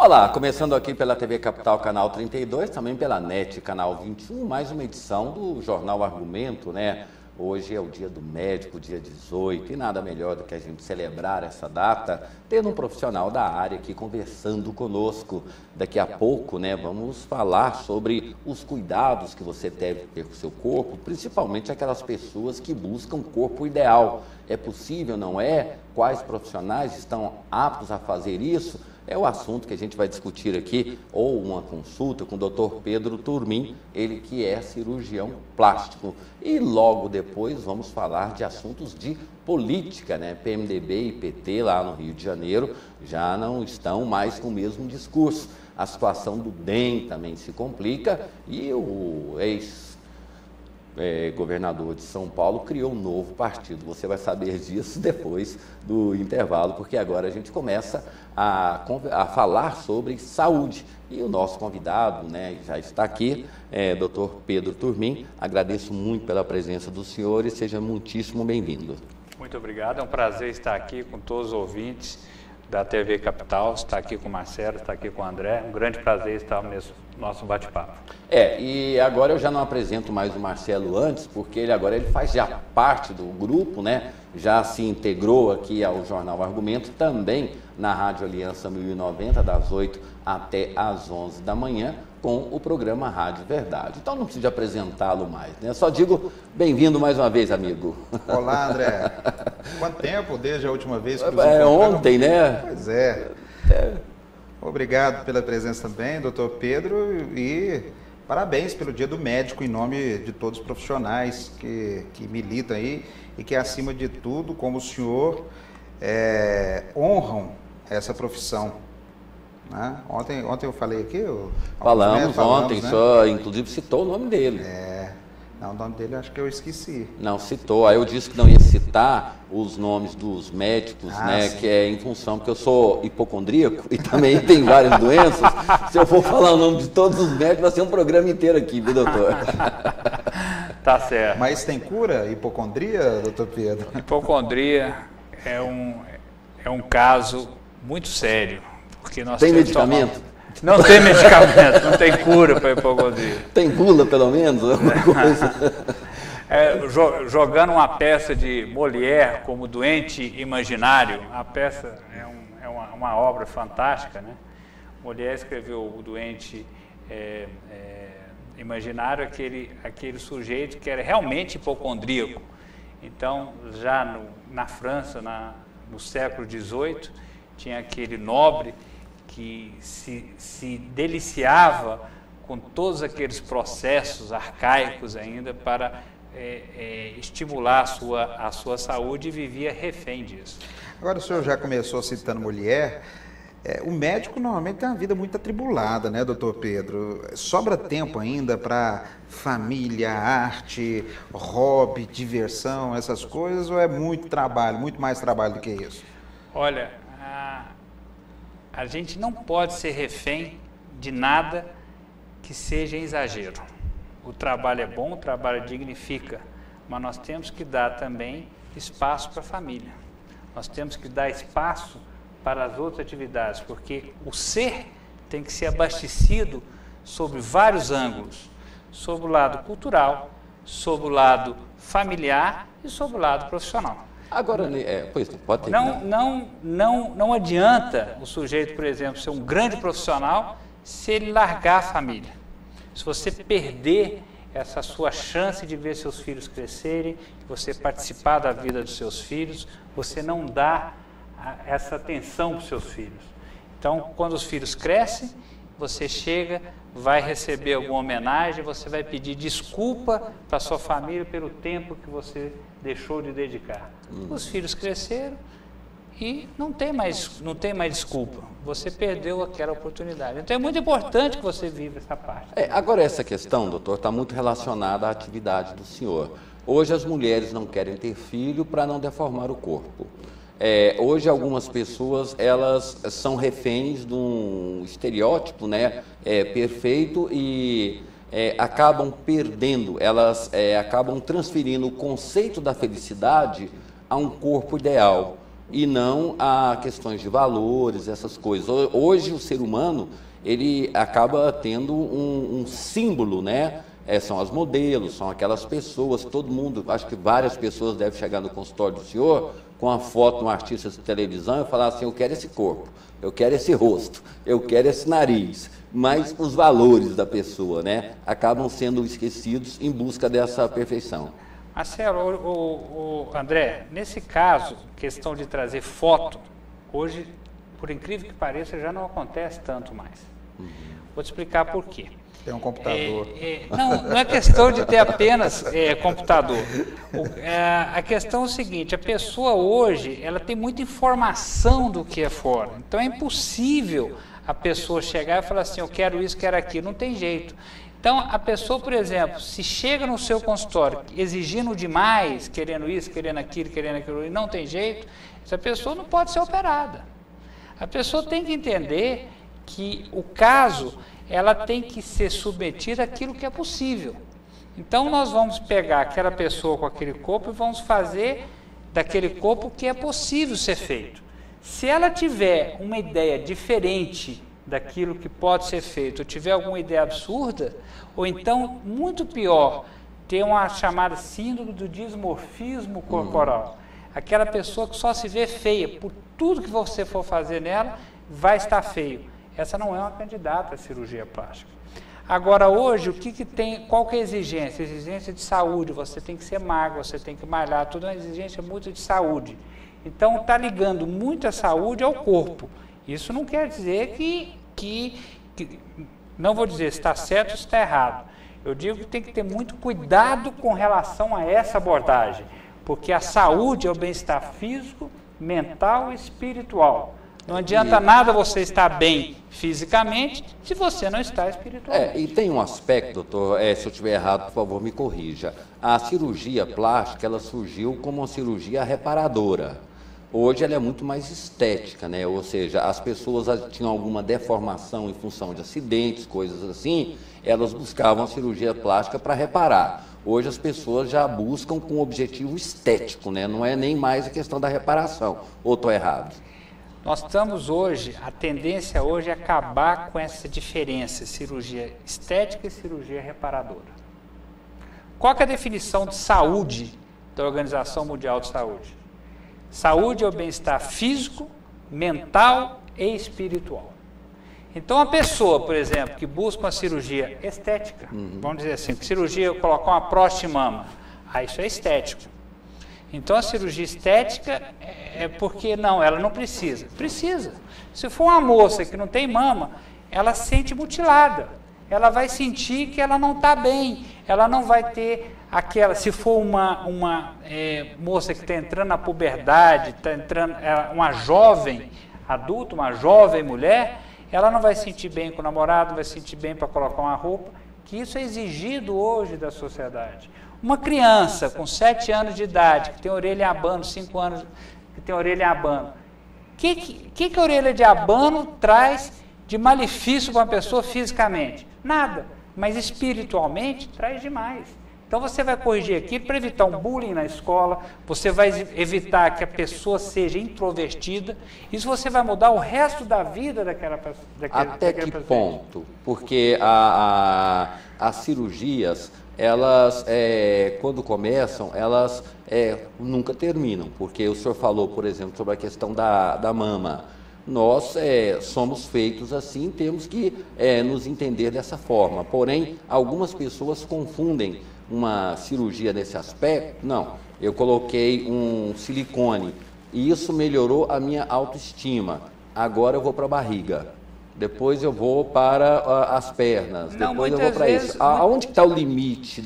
Olá, começando aqui pela TV Capital, canal 32, também pela NET, canal 21, mais uma edição do Jornal Argumento, né? Hoje é o dia do médico, dia 18, e nada melhor do que a gente celebrar essa data, tendo um profissional da área aqui conversando conosco. Daqui a pouco, né, vamos falar sobre os cuidados que você deve ter com o seu corpo, principalmente aquelas pessoas que buscam o corpo ideal. É possível, não é? Quais profissionais estão aptos a fazer isso? É o assunto que a gente vai discutir aqui, ou uma consulta com o Dr. Pedro Turmin, ele que é cirurgião plástico. E logo depois vamos falar de assuntos de política, né? PMDB e PT lá no Rio de Janeiro já não estão mais com o mesmo discurso. A situação do DEM também se complica e o governador de São Paulo criou um novo partido. Você vai saber disso depois do intervalo, porque agora a gente começa a falar sobre saúde. E o nosso convidado, né, já está aqui, Dr. Pedro Turmin. Agradeço muito pela presença do senhor e seja muitíssimo bem-vindo. Muito obrigado, é um prazer estar aqui com todos os ouvintes da TV Capital, estar aqui com o Marcelo, estar aqui com o André. Um grande prazer estar nesse nosso bate-papo. E agora eu já não apresento mais o Marcelo antes, porque ele faz já parte do grupo, né? Já se integrou aqui ao Jornal Argumento, também na Rádio Aliança 1090, das 8 até às 11 da manhã, com o programa Rádio Verdade. Então não preciso apresentá-lo mais, né? Só digo bem-vindo mais uma vez, amigo. Olá, André. Quanto tempo desde a última vez que nos ontem, né? Pois é. Obrigado pela presença também, doutor Pedro, e parabéns pelo Dia do Médico em nome de todos os profissionais que militam aí e que, acima de tudo, como o senhor, honram essa profissão. Né? Ontem eu falei aqui... Falamos ontem, né? Só inclusive citou o nome dele. Não, o nome dele acho que eu esqueci. Não, citou. Aí eu disse que não ia citar os nomes dos médicos, né? Sim. Que é em função, porque eu sou hipocondríaco e também tenho várias doenças. Se eu for falar o nome de todos os médicos, vai ser um programa inteiro aqui, viu, doutor? Tá certo. Mas tem cura, hipocondria, doutor Pedro? Hipocondria é um caso muito sério. Porque nós tem medicamento? Não tem medicamento, não tem cura para hipocondria. Tem bula, pelo menos? Alguma coisa? Jogando uma peça de Molière como Doente Imaginário, a peça é uma obra fantástica, né? Molière escreveu o Doente Imaginário, aquele sujeito que era realmente hipocondríaco. Então, já na França, no século XVIII, tinha aquele nobre que se deliciava com todos aqueles processos arcaicos ainda para estimular a sua saúde e vivia refém disso. Agora o senhor já começou citando Molière. O médico normalmente tem uma vida muito atribulada, né, doutor Pedro? Sobra tempo ainda para família, arte, hobby, diversão, essas coisas, ou é muito trabalho, muito mais trabalho do que isso? Olha, a gente não pode ser refém de nada que seja exagero. O trabalho é bom, o trabalho dignifica, mas nós temos que dar também espaço para a família. Nós temos que dar espaço para as outras atividades, porque o ser tem que ser abastecido sobre vários ângulos, sobre o lado cultural, sobre o lado familiar e sobre o lado profissional. Agora, pois pode terminar. Não adianta o sujeito, por exemplo, ser um grande profissional se ele largar a família. Se você perder essa sua chance de ver seus filhos crescerem, você participar da vida dos seus filhos, você não dá essa atenção para os seus filhos. Então, quando os filhos crescem, você chega, vai receber alguma homenagem, você vai pedir desculpa para a sua família pelo tempo que você deixou de dedicar. Os filhos cresceram e não tem mais desculpa. Você perdeu aquela oportunidade. Então é muito importante que você viva essa parte. Agora essa questão, doutor, está muito relacionada à atividade do senhor. Hoje as mulheres não querem ter filho para não deformar o corpo. Hoje algumas pessoas, elas são reféns de um estereótipo, né, perfeito e acabam perdendo, elas acabam transferindo o conceito da felicidade a um corpo ideal. e não a questões de valores, essas coisas. Hoje o ser humano, ele acaba tendo um símbolo, né? São as modelos, são aquelas pessoas, todo mundo, acho que várias pessoas devem chegar no consultório do senhor com a foto de um artista de televisão e falar assim, eu quero esse corpo, eu quero esse rosto, eu quero esse nariz, mas os valores da pessoa, né, acabam sendo esquecidos em busca dessa perfeição. Marcelo, André, nesse caso, questão de trazer foto, hoje, por incrível que pareça, já não acontece tanto mais. Vou te explicar por quê. Tem um computador. Não é questão de ter apenas computador. A questão é o seguinte, a pessoa hoje, ela tem muita informação do que é fora. Então é impossível a pessoa chegar e falar assim, eu quero isso, quero aquilo, não tem jeito. Então a pessoa, por exemplo, se chega no seu consultório exigindo demais, querendo isso, querendo aquilo, e não tem jeito, essa pessoa não pode ser operada. A pessoa tem que entender que o caso, ela tem que ser submetida àquilo que é possível. Então nós vamos pegar aquela pessoa com aquele corpo e vamos fazer daquele corpo o que é possível ser feito. Se ela tiver uma ideia diferente daquilo que pode ser feito, ou tiver alguma ideia absurda, ou então, muito pior, ter uma chamada síndrome do dismorfismo corporal. Aquela pessoa que só se vê feia, por tudo que você for fazer nela, vai estar feio. Essa não é uma candidata à cirurgia plástica. Agora, hoje, qual que é a exigência? A exigência de saúde, você tem que ser magro, você tem que malhar, tudo é uma exigência muito de saúde. Então, está ligando muito a saúde ao corpo. Isso não quer dizer que não vou dizer se está certo ou se está errado. Eu digo que tem que ter muito cuidado com relação a essa abordagem, porque a saúde é o bem-estar físico, mental e espiritual. Não adianta nada você estar bem fisicamente se você não está espiritualmente. E tem um aspecto, doutor, se eu estiver errado, por favor, me corrija. A cirurgia plástica, ela surgiu como uma cirurgia reparadora. Hoje ela é muito mais estética, né? Ou seja, as pessoas tinham alguma deformação em função de acidentes, coisas assim, elas buscavam a cirurgia plástica para reparar. Hoje as pessoas já buscam com objetivo estético, né? Não é nem mais a questão da reparação. Ou estou errado? Nós estamos hoje, a tendência hoje é acabar com essa diferença, cirurgia estética e cirurgia reparadora. Qual que é a definição de saúde da Organização Mundial de Saúde? Saúde é o bem-estar físico, mental e espiritual. Então, a pessoa, por exemplo, que busca uma cirurgia estética, vamos dizer assim, cirurgia, colocar uma próstata de mama, isso é estético. Então, a cirurgia estética é porque, não, ela não precisa. Precisa. Se for uma moça que não tem mama, ela se sente mutilada. Ela vai sentir que ela não está bem. Ela não vai ter aquela... Se for uma moça que está entrando na puberdade, está entrando, uma jovem adulta, uma jovem mulher, ela não vai se sentir bem com o namorado, não vai se sentir bem para colocar uma roupa, que isso é exigido hoje da sociedade. Uma criança com 7 anos de idade, que tem orelha em abano, 5 anos, que tem orelha em abano. O que a orelha de abano traz de malefício para uma pessoa fisicamente? Nada, mas espiritualmente traz demais. Então você vai corrigir aquilo para evitar um bullying na escola, você vai evitar que a pessoa seja introvertida, isso você vai mudar o resto da vida daquela pessoa. Até que ponto? Porque as cirurgias, elas, quando começam, elas nunca terminam, porque o senhor falou, por exemplo, sobre a questão da mama. Nós somos feitos assim, temos que nos entender dessa forma. Porém, algumas pessoas confundem uma cirurgia nesse aspecto. Não, eu coloquei um silicone e isso melhorou a minha autoestima. Agora eu vou para a barriga. Depois eu vou para as pernas, não, depois eu vou para isso. Aonde está o limite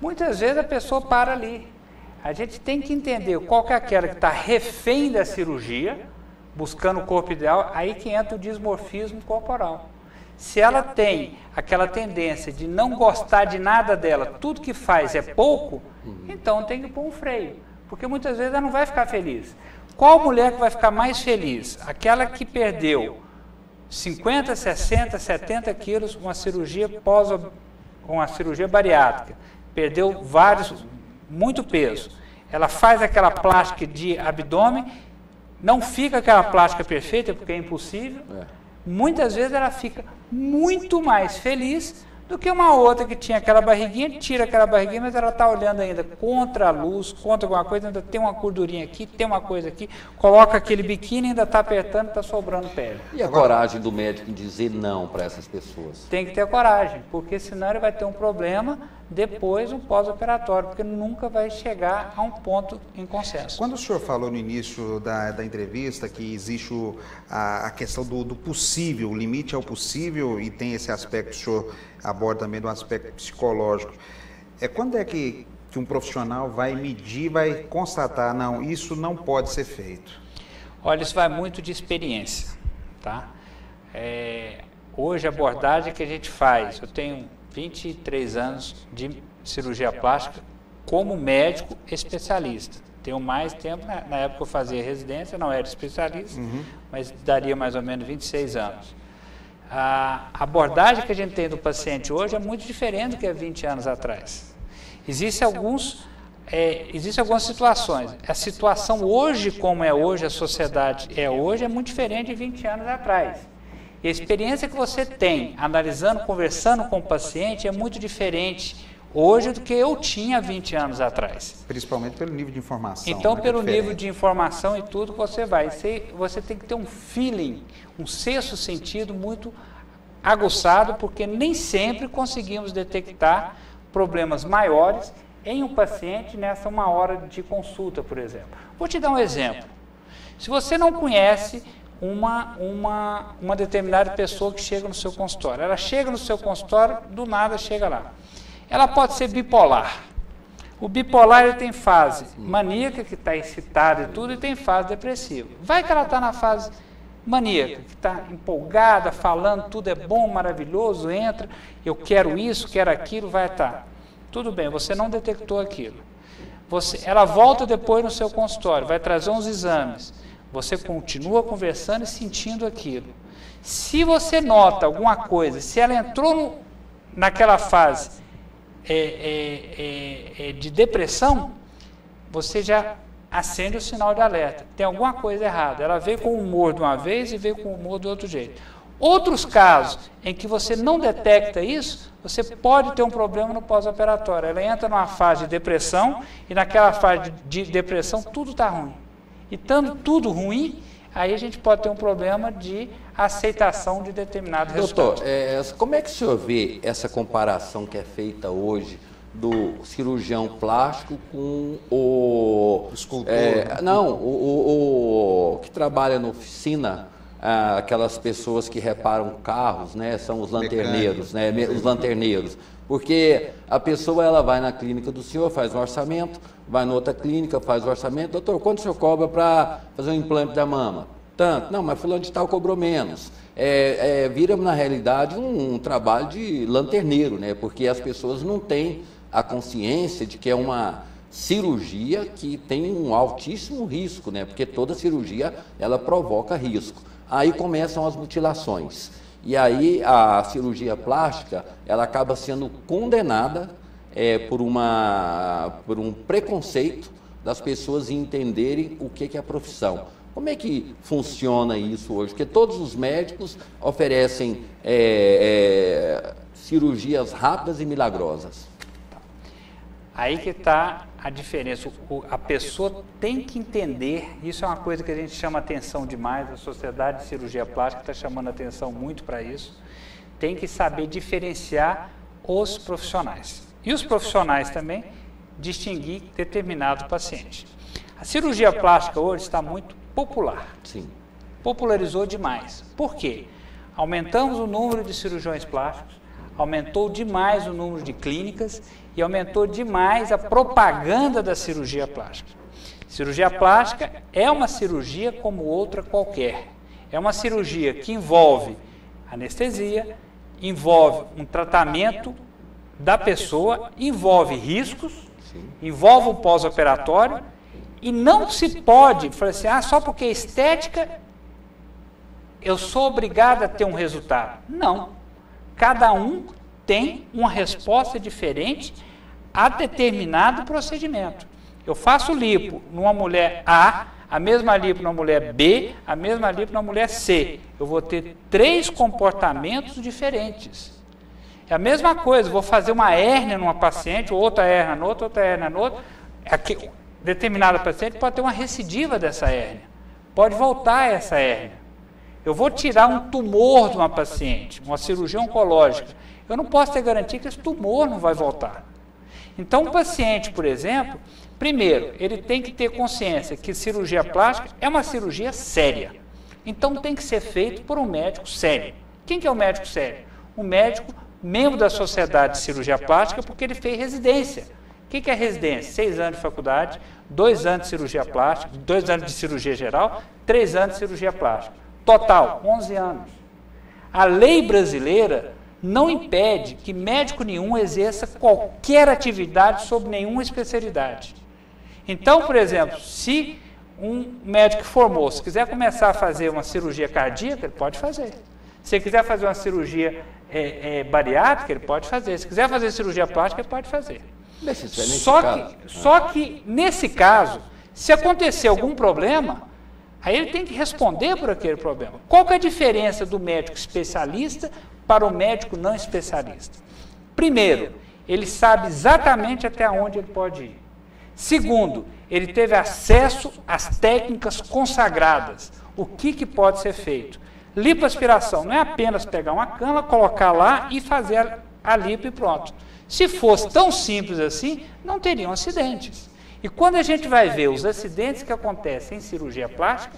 Muitas vezes a pessoa para ali. A gente tem que entender qual que é aquela que está refém da cirurgia, buscando o corpo ideal, aí que entra o dismorfismo corporal. Se ela tem aquela tendência de não gostar de nada dela, tudo que faz é pouco, então tem que pôr um freio, porque muitas vezes ela não vai ficar feliz. Qual mulher que vai ficar mais feliz? Aquela que perdeu 50, 60, 70 quilos, uma cirurgia bariátrica, perdeu muito peso. Ela faz aquela plástica de abdômen, não fica aquela plástica perfeita, porque é impossível. Muitas vezes ela fica muito mais feliz do que uma outra que tinha aquela barriguinha, tira aquela barriguinha, mas ela está olhando ainda contra a luz, contra alguma coisa, ainda tem uma gordurinha aqui, tem uma coisa aqui, coloca aquele biquíni, ainda está apertando, está sobrando pele. E a coragem do médico em dizer não para essas pessoas? Tem que ter coragem, porque senão ele vai ter um problema depois, um pós-operatório, porque nunca vai chegar a um ponto em consenso. Quando o senhor falou no início da entrevista que existe a questão do possível, o limite ao possível, e tem esse aspecto que o senhor aborda também do aspecto psicológico, quando é que um profissional vai medir, vai constatar, não, isso não pode ser feito? Olha, isso vai muito de experiência, tá? Hoje a abordagem que a gente faz, eu tenho 23 anos de cirurgia plástica como médico especialista. Tenho mais tempo, na época eu fazia residência, não era especialista, mas daria mais ou menos 26 anos. A abordagem que a gente tem do paciente hoje é muito diferente do que há 20 anos atrás. Existem algumas situações. A situação hoje, como é hoje, a sociedade é hoje, é muito diferente de 20 anos atrás. E a experiência que você tem, analisando, conversando com o paciente, é muito diferente hoje do que eu tinha há 20 anos atrás. Principalmente pelo nível de informação. Então, pelo nível de informação e tudo que você vai. Você tem que ter um feeling, um sexto sentido muito aguçado, porque nem sempre conseguimos detectar problemas maiores em um paciente nessa uma hora de consulta, por exemplo. Vou te dar um exemplo. Se você não conhece uma determinada pessoa que chega no seu consultório. Ela chega no seu consultório, do nada chega lá. Ela pode ser bipolar. O bipolar ele tem fase maníaca, que está excitada e tudo, e tem fase depressiva. Vai que ela está na fase maníaca, que está empolgada, falando, tudo é bom, maravilhoso, entra, eu quero isso, quero aquilo, vai estar. Tudo bem, você não detectou aquilo. Ela volta depois no seu consultório, vai trazer uns exames. Você continua conversando e sentindo aquilo. Se você nota alguma coisa, se ela entrou naquela fase de depressão, você já acende o sinal de alerta. Tem alguma coisa errada. Ela veio com o humor de uma vez e veio com o humor do outro jeito. Outros casos em que você não detecta isso, você pode ter um problema no pós-operatório. Ela entra numa fase de depressão e naquela fase de depressão tudo está ruim. E estando tudo ruim, aí a gente pode ter um problema de aceitação de determinado resultado. Doutor, como é que o senhor vê essa comparação que é feita hoje do cirurgião plástico com o escultor? O que trabalha na oficina, aquelas pessoas que reparam carros, né? São os lanterneiros, né? Os lanterneiros. Porque a pessoa ela vai na clínica do senhor, faz um orçamento, vai na outra clínica, faz o orçamento. Doutor, quanto o senhor cobra para fazer um implante da mama? Tanto. Não, mas fulano de tal cobrou menos. Vira, na realidade, um trabalho de lanterneiro, né? Porque as pessoas não têm a consciência de que é uma cirurgia que tem um altíssimo risco, né? Porque toda cirurgia, ela provoca risco. Aí começam as mutilações. E aí a cirurgia plástica, ela acaba sendo condenada por um preconceito das pessoas entenderem o que é a profissão. Como é que funciona isso hoje? Porque todos os médicos oferecem cirurgias rápidas e milagrosas. Aí que está a diferença. A pessoa tem que entender, isso é uma coisa que a gente chama atenção demais, a Sociedade de Cirurgia Plástica está chamando atenção muito para isso, tem que saber diferenciar os profissionais. E os profissionais também distinguir determinado paciente. A cirurgia plástica hoje está muito popular. Sim. Popularizou demais. Por quê? Aumentamos o número de cirurgiões plásticos, aumentou demais o número de clínicas e aumentou demais a propaganda da cirurgia plástica. Cirurgia plástica é uma cirurgia como outra qualquer. É uma cirurgia que envolve anestesia, envolve um tratamento da pessoa, envolve riscos, envolve um pós-operatório e não se pode falar assim, só porque é estética eu sou obrigado a ter um resultado. Não. Cada um tem uma resposta diferente a determinado procedimento. Eu faço lipo numa mulher A, a mesma lipo na mulher B, a mesma lipo na mulher C. Eu vou ter 3 comportamentos diferentes. É a mesma coisa, vou fazer uma hérnia numa paciente, outra hérnia na outra, outra hérnia na outra. Aqui, determinada paciente pode ter uma recidiva dessa hérnia. Pode voltar essa hérnia. Eu vou tirar um tumor de uma paciente, uma cirurgia oncológica. Eu não posso ter garantia que esse tumor não vai voltar. Então, um paciente, por exemplo, primeiro, ele tem que ter consciência que cirurgia plástica é uma cirurgia séria. Então, tem que ser feito por um médico sério. Quem que é o médico sério? Um médico membro da Sociedade de Cirurgia Plástica, porque ele fez residência. O que é residência? 6 anos de faculdade, 2 anos de cirurgia plástica, 2 anos de cirurgia geral, 3 anos de cirurgia plástica. Total, 11 anos. A lei brasileira não impede que médico nenhum exerça qualquer atividade sobre nenhuma especialidade. Então, por exemplo, se um médico que formou, se quiser começar a fazer uma cirurgia cardíaca, ele pode fazer. Se ele quiser fazer uma cirurgia bariátrica, ele pode fazer. Se quiser fazer cirurgia plástica, ele pode fazer. Só que, nesse caso, se acontecer algum problema, aí ele tem que responder por aquele problema. Qual que é a diferença do médico especialista para o médico não especialista? Primeiro, ele sabe exatamente até onde ele pode ir. Segundo, ele teve acesso às técnicas consagradas. O que pode ser feito? Lipoaspiração não é apenas pegar uma cama, colocar lá e fazer a lipo e pronto. Se fosse tão simples assim, não teriam acidentes. E quando a gente vai ver os acidentes que acontecem em cirurgia plástica,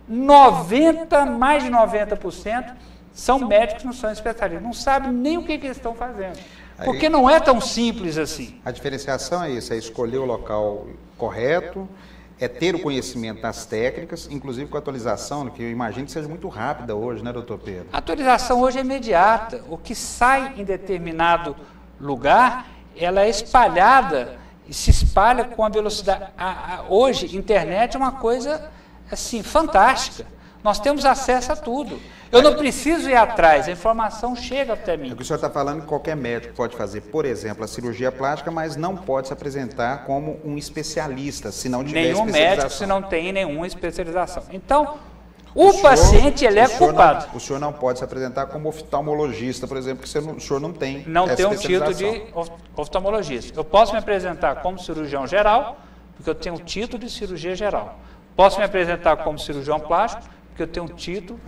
mais de 90% são médicos que não são especialistas, não sabem nem o que eles estão fazendo. Porque não é tão simples assim. A diferenciação é isso, é escolher o local correto, é ter o conhecimento das técnicas, inclusive com a atualização, que eu imagino que seja muito rápida hoje, né, doutor Pedro? A atualização hoje é imediata. O que sai em determinado lugar, ela é espalhada e se espalha com a velocidade. Hoje, internet é uma coisa assim, fantástica. Nós temos acesso a tudo. Eu não preciso ir atrás, a informação chega até mim. O que o senhor está falando, que qualquer médico pode fazer, por exemplo, a cirurgia plástica, mas não pode se apresentar como um especialista, se não tiver nenhum especialização. Médico se não tem nenhuma especialização. Então, o paciente ele é culpado. O senhor não pode se apresentar como oftalmologista, por exemplo, porque o senhor não tem Não tem um título de oftalmologista. Eu posso me apresentar como cirurgião geral, porque eu tenho um título de cirurgia geral. Posso me apresentar como cirurgião plástico, porque eu tenho um título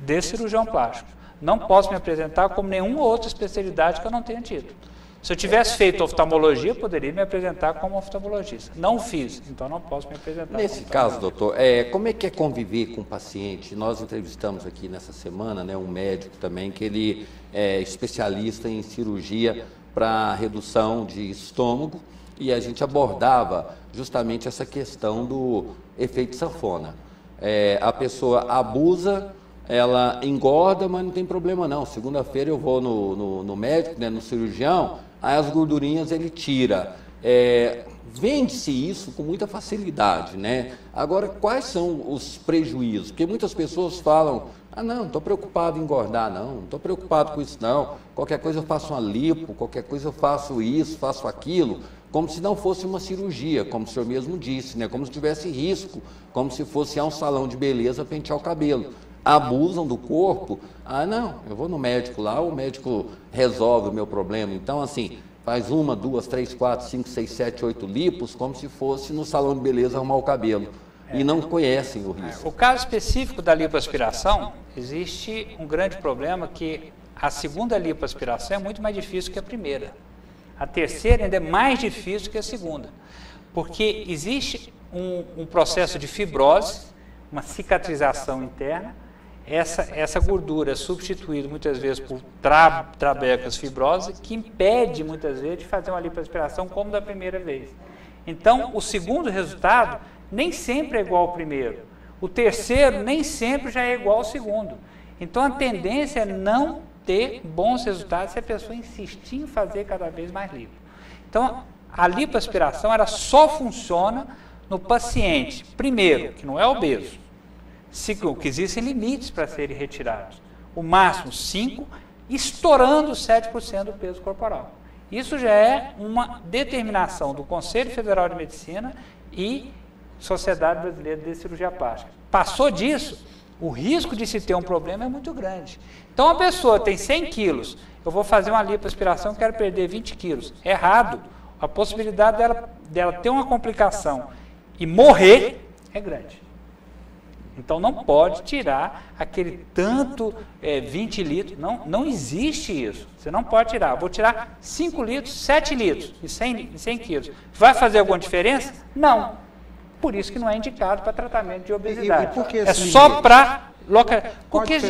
de cirurgião plástico. Não posso me apresentar como nenhuma outra especialidade que eu não tenha título. Se eu tivesse feito oftalmologia, eu poderia me apresentar como oftalmologista. Não fiz, então não posso me apresentar. Nesse caso, doutor, como é que é conviver com o paciente? Nós entrevistamos aqui nessa semana, né, um médico também, que ele é especialista em cirurgia para redução de estômago, e a gente abordava justamente essa questão do efeito sanfona. A pessoa abusa, ela engorda, mas não tem problema não. Segunda-feira eu vou no médico, né, no cirurgião, aí as gordurinhas ele tira. Vende-se isso com muita facilidade, né? Agora, quais são os prejuízos? Porque muitas pessoas falam, não estou preocupado em engordar, não estou preocupado com isso não, qualquer coisa eu faço uma lipo, qualquer coisa eu faço isso, faço aquilo, como se não fosse uma cirurgia, como o senhor mesmo disse, né? Como se tivesse risco, como se fosse a um salão de beleza pentear o cabelo. Abusam do corpo, não, eu vou no médico lá, o médico resolve o meu problema. Então, assim, faz 1, 2, 3, 4, 5, 6, 7, 8 lipos, como se fosse no salão de beleza arrumar o cabelo. E não conhecem o risco. O caso específico da lipoaspiração, existe um grande problema que a segunda lipoaspiração é muito mais difícil que a primeira. A terceira ainda é mais difícil que a segunda, porque existe um processo de fibrose, uma cicatrização interna. Essa gordura é substituída muitas vezes por trabecas fibrosas, que impede muitas vezes de fazer uma lipoaspiração como da primeira vez. Então, o segundo resultado nem sempre é igual ao primeiro. O terceiro nem sempre já é igual ao segundo. Então, a tendência é não ter bons resultados se a pessoa insistir em fazer cada vez mais lipo. Então, a lipoaspiração ela só funciona no paciente, primeiro, que não é obeso, que existem limites para serem retirados. O máximo 5%, estourando 7% do peso corporal. Isso já é uma determinação do Conselho Federal de Medicina e Sociedade Brasileira de Cirurgia Plástica. Passou disso, o risco de se ter um problema é muito grande. Então, a pessoa tem 100 quilos, eu vou fazer uma lipoaspiração, quero perder 20 quilos. Errado. A possibilidade dela ter uma complicação e morrer é grande. Então, não pode tirar aquele tanto 20 litros. Não existe isso. Você não pode tirar. Vou tirar 5 litros, 7 litros de 100 quilos. Vai fazer alguma diferença? Não. Por isso que não é indicado para tratamento de obesidade. E por que é só para... Porque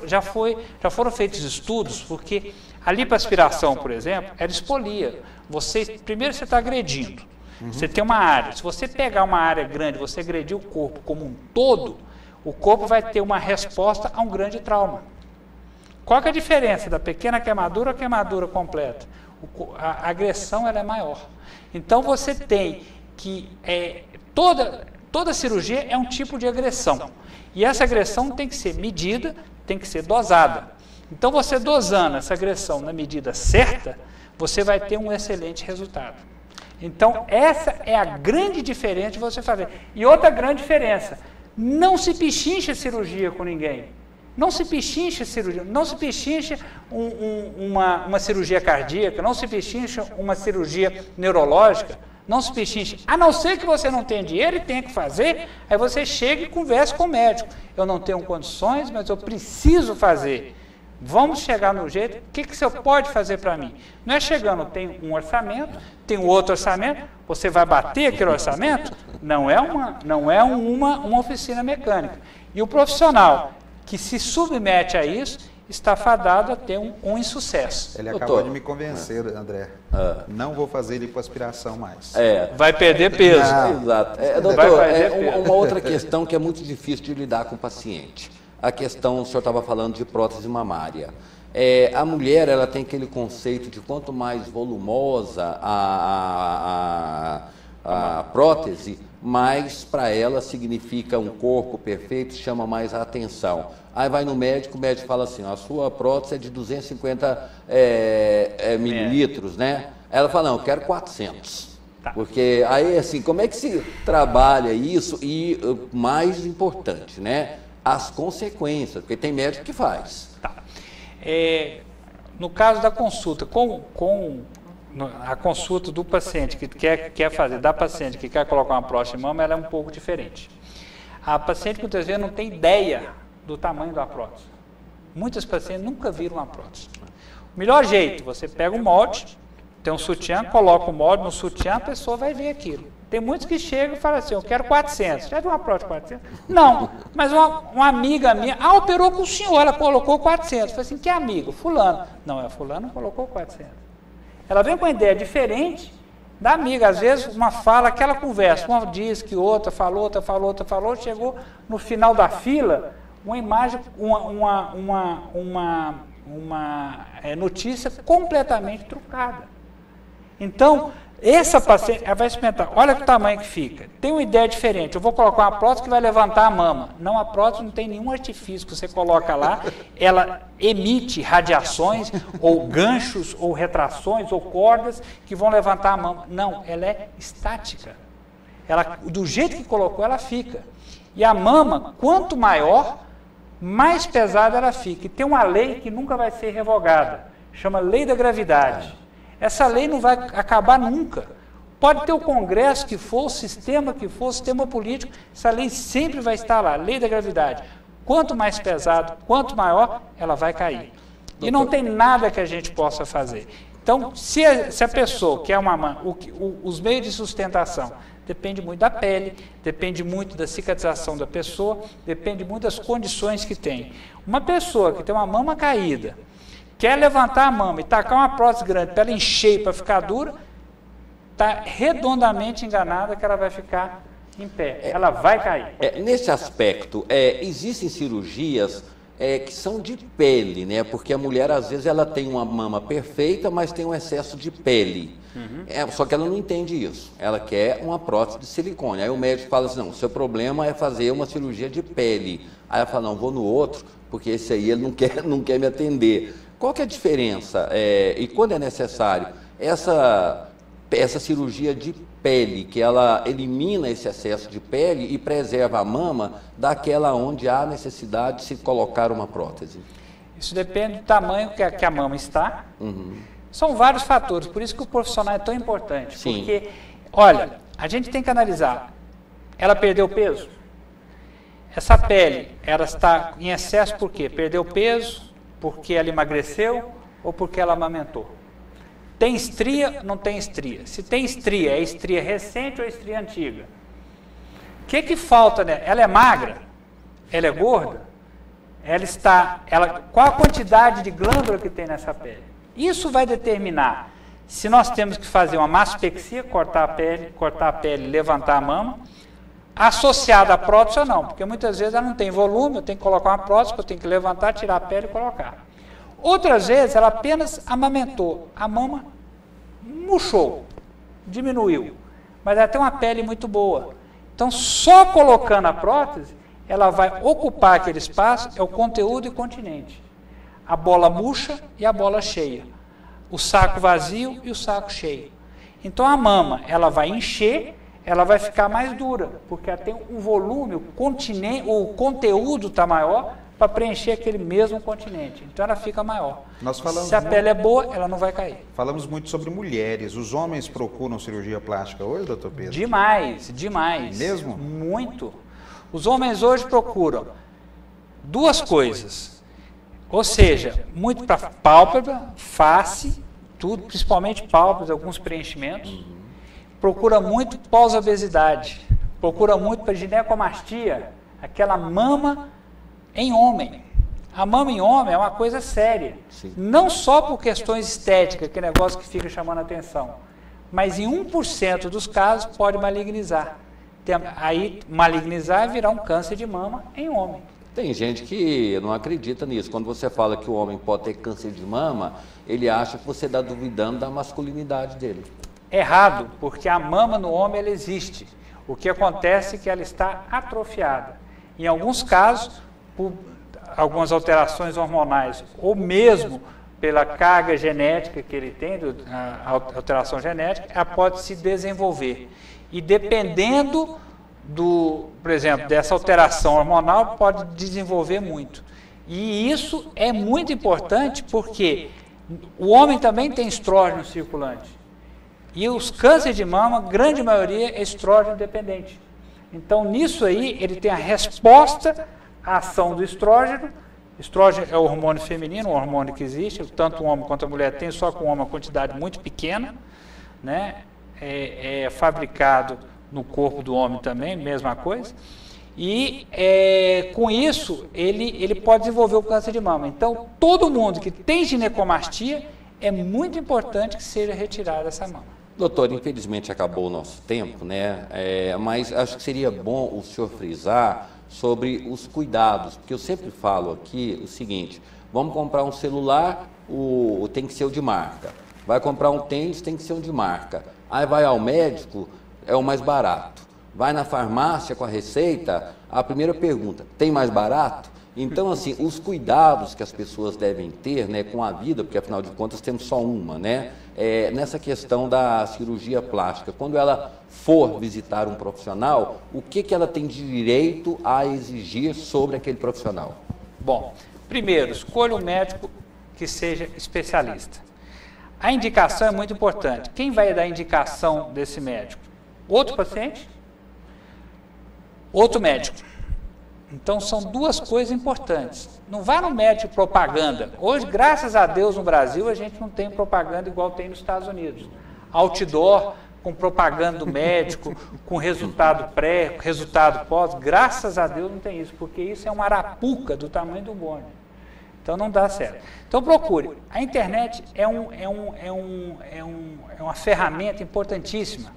já foram feitos estudos, porque a lipoaspiração, por exemplo, ela expolia. Primeiro você está agredindo. Você tem uma área. Se você pegar uma área grande, você agredir o corpo como um todo, o corpo vai ter uma resposta a um grande trauma. Qual que é a diferença da pequena queimadura à queimadura completa? A agressão ela é maior. Então você tem que... Toda cirurgia é um tipo de agressão. E essa agressão tem que ser medida, tem que ser dosada. Então, você dosando essa agressão na medida certa, você vai ter um excelente resultado. Então, essa é a grande diferença de você fazer. E outra grande diferença, não se pichincha cirurgia com ninguém. Não se pichincha cirurgia, não se pichincha uma cirurgia cardíaca, não se pichincha uma cirurgia neurológica. Não se pechinche, a não ser que você não tenha dinheiro e tenha que fazer, aí você chega e conversa com o médico. Eu não tenho condições, mas eu preciso fazer. Vamos chegar no jeito, o que você pode fazer para mim? Não é chegando, tem um orçamento, tem outro orçamento, você vai bater aquele orçamento? Não é uma oficina mecânica. E o profissional que se submete a isso, está fadado a ter um insucesso. Ele acabou de me convencer, André. Não vou fazer lipoaspiração mais. Vai perder peso. Exato. Doutor, uma outra questão que é muito difícil de lidar com o paciente. A questão, o senhor estava falando de prótese mamária. A mulher, ela tem aquele conceito de quanto mais volumosa a prótese, mais para ela significa um corpo perfeito, chama mais a atenção. Aí vai no médico, o médico fala assim, a sua prótese é de 250 mililitros, né? Ela fala, não, eu quero 400. Tá. Porque aí, assim, como é que se trabalha isso? E, mais importante, né? As consequências, porque tem médico que faz. Tá. No caso da consulta, a consulta do paciente que quer fazer, da paciente que quer colocar uma prótese de mama, ela é um pouco diferente. A paciente muitas vezes não tem ideia do tamanho da prótese. Muitas pacientes nunca viram uma prótese. O melhor jeito, você pega um molde, tem um sutiã, coloca o molde no sutiã, a pessoa vai ver aquilo. Tem muitos que chegam e falam assim, eu quero 400. Já viu uma prótese de 400? Não, mas uma amiga minha, operou com o senhor, ela colocou 400. Eu falei assim, que amigo? Fulano. Não, fulano colocou 400. Ela vem com uma ideia diferente da amiga. Às vezes, uma fala, aquela conversa, uma diz que outra falou, chegou no final da fila, uma imagem, uma notícia completamente trucada. Então, essa paciente, ela vai experimentar, olha que tamanho que fica, tem uma ideia diferente, eu vou colocar uma prótese que vai levantar a mama. Não, a prótese não tem nenhum artifício que você coloca lá, ela emite radiações, ou ganchos, ou retrações, ou cordas que vão levantar a mama. Não, ela é estática. Ela, do jeito que colocou, ela fica. E a mama, quanto maior, mais pesada ela fica. E tem uma lei que nunca vai ser revogada, chama Lei da Gravidade. Essa lei não vai acabar nunca. Pode ter o Congresso que for, o sistema que for, o sistema político, essa lei sempre vai estar lá, Lei da Gravidade. Quanto mais pesado, quanto maior, ela vai cair. E não tem nada que a gente possa fazer. Então, se a pessoa quer uma mama, os meios de sustentação, depende muito da pele, depende muito da cicatrização da pessoa, depende muito das condições que tem. Uma pessoa que tem uma mama caída, quer levantar a mama e tacar uma prótese grande para ela encher e para ficar dura, está redondamente enganada que ela vai ficar em pé. Ela vai cair. Nesse aspecto, existem cirurgias que são de pele, né? Porque a mulher, às vezes, ela tem uma mama perfeita, mas tem um excesso de pele. Só que ela não entende isso. Ela quer uma prótese de silicone. Aí o médico fala assim, não, o seu problema é fazer uma cirurgia de pele. Aí ela fala, não, vou no outro, porque esse aí ele não quer me atender. Qual que é a diferença? E quando é necessário? essa cirurgia de pele, que ela elimina esse excesso de pele e preserva a mama daquela onde há necessidade de se colocar uma prótese? Isso depende do tamanho que a mama está. São vários fatores, por isso que o profissional é tão importante. Sim. Porque, olha, a gente tem que analisar, ela perdeu peso? Essa pele, ela está em excesso por quê? Perdeu peso, porque ela emagreceu ou porque ela amamentou? Tem estria? Não tem estria. Se tem estria, é estria recente ou é estria antiga? O que falta nela? Ela é magra? Ela é gorda? Qual a quantidade de glândula que tem nessa pele? Isso vai determinar se nós temos que fazer uma mastopexia, cortar a pele, levantar a mama, associada à prótese ou não, porque muitas vezes ela não tem volume, eu tenho que colocar uma prótese, eu tenho que levantar, tirar a pele e colocar. Outras vezes ela apenas amamentou, a mama murchou, diminuiu, mas ela tem uma pele muito boa. Então, só colocando a prótese, ela vai ocupar aquele espaço, é o conteúdo e continente. A bola murcha e a bola cheia. O saco vazio e o saco cheio. Então, a mama, ela vai encher, ela vai ficar mais dura, porque ela tem um volume, o conteúdo está maior para preencher aquele mesmo continente. Então ela fica maior. Se a pele é boa, ela não vai cair. Falamos muito sobre mulheres. Os homens procuram cirurgia plástica hoje, doutor Pedro? Demais, demais. Mesmo? Muito. Os homens hoje procuram duas coisas. Ou seja, muito para pálpebra, face, tudo, principalmente pálpebras, alguns preenchimentos. Procura muito pós-obesidade, procura muito para ginecomastia, aquela mama em homem. A mama em homem é uma coisa séria, Sim. Não só por questões estéticas, que é negócio que fica chamando a atenção, mas em 1% dos casos pode malignizar. Aí malignizar é virar um câncer de mama em homem. Tem gente que não acredita nisso. Quando você fala que o homem pode ter câncer de mama, ele acha que você está duvidando da masculinidade dele. Errado, porque a mama no homem ela existe. O que acontece é que ela está atrofiada. Em alguns casos, por algumas alterações hormonais, ou mesmo pela carga genética que ele tem, a alteração genética, ela pode se desenvolver. E dependendo por exemplo, dessa alteração hormonal, pode desenvolver muito. E isso é muito importante porque o homem também tem estrógeno circulante. E os cânceres de mama, grande maioria, é estrógeno dependente. Então, nisso aí, ele tem a resposta à ação do estrógeno. Estrógeno é o hormônio feminino, um hormônio que existe, tanto o homem quanto a mulher tem, só com o homem uma quantidade muito pequena, né? É fabricado no corpo do homem também, mesma coisa. E com isso, ele pode desenvolver o câncer de mama. Então, todo mundo que tem ginecomastia, é muito importante que seja retirada essa mama. Doutor, infelizmente acabou o nosso tempo, né? Mas acho que seria bom o senhor frisar sobre os cuidados, porque eu sempre falo aqui o seguinte: vamos comprar um celular, tem que ser o de marca. Vai comprar um tênis, tem que ser um de marca. Aí vai ao médico, é o mais barato. Vai na farmácia com a receita, a primeira pergunta: tem mais barato? Então, assim, os cuidados que as pessoas devem ter, né, com a vida, porque afinal de contas temos só uma, né, nessa questão da cirurgia plástica, quando ela for visitar um profissional, o que ela tem de direito a exigir sobre aquele profissional? Bom, primeiro, escolha um médico que seja especialista. A indicação é muito importante. Quem vai dar a indicação desse médico? Outro paciente? Outro médico. Então, são duas coisas importantes. Não vá no médico propaganda. Hoje, graças a Deus, no Brasil, a gente não tem propaganda igual tem nos Estados Unidos. Outdoor, com propaganda do médico, com resultado pré, resultado pós. Graças a Deus não tem isso, porque isso é uma arapuca do tamanho do bonde. Então, não dá certo. Então, procure. A internet é uma ferramenta importantíssima.